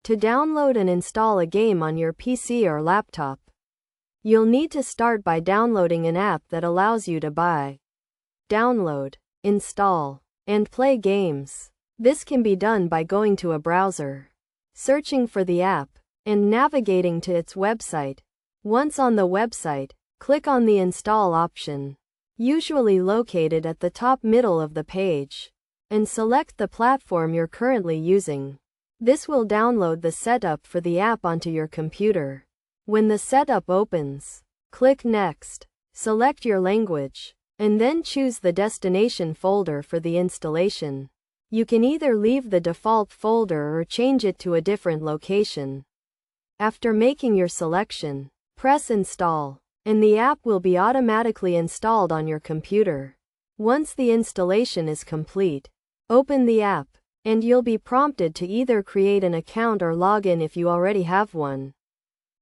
To download and install a game on your PC or laptop, you'll need to start by downloading an app that allows you to buy, download, install, and play games. This can be done by going to a browser, searching for the app, and navigating to its website. Once on the website, click on the install option, usually located at the top middle of the page, and select the platform you're currently using. This will download the setup for the app onto your computer. When the setup opens, click Next, select your language, and then choose the destination folder for the installation. You can either leave the default folder or change it to a different location. After making your selection, press Install, and the app will be automatically installed on your computer. Once the installation is complete, open the app, and you'll be prompted to either create an account or log in if you already have one.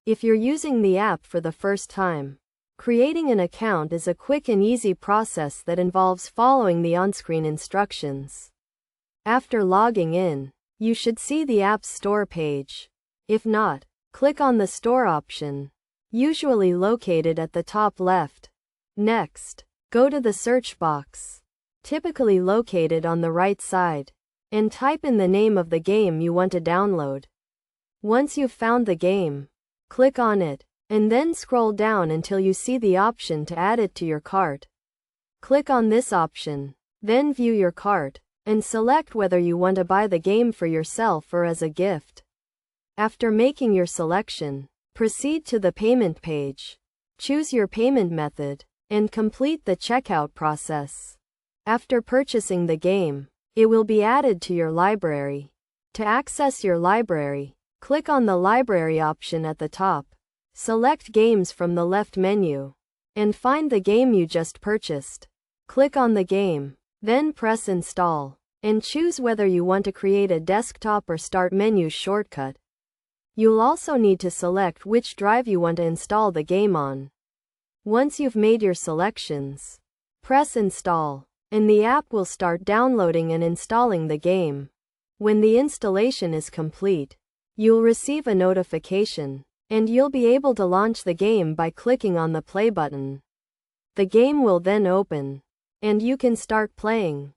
If you're using the app for the first time, creating an account is a quick and easy process that involves following the on-screen instructions. After logging in, you should see the app's store page. If not, click on the store option, usually located at the top left. Next, go to the search box, typically located on the right side, and type in the name of the game you want to download. Once you've found the game, click on it, and then scroll down until you see the option to add it to your cart. Click on this option, then view your cart, and select whether you want to buy the game for yourself or as a gift. After making your selection, proceed to the payment page. Choose your payment method, and complete the checkout process. After purchasing the game, it will be added to your library. To access your library, click on the library option at the top. Select games from the left menu, and find the game you just purchased. Click on the game, then press Install, and choose whether you want to create a desktop or start menu shortcut. You'll also need to select which drive you want to install the game on. Once you've made your selections, press Install, and the app will start downloading and installing the game. When the installation is complete, you'll receive a notification, and you'll be able to launch the game by clicking on the play button. The game will then open, and you can start playing.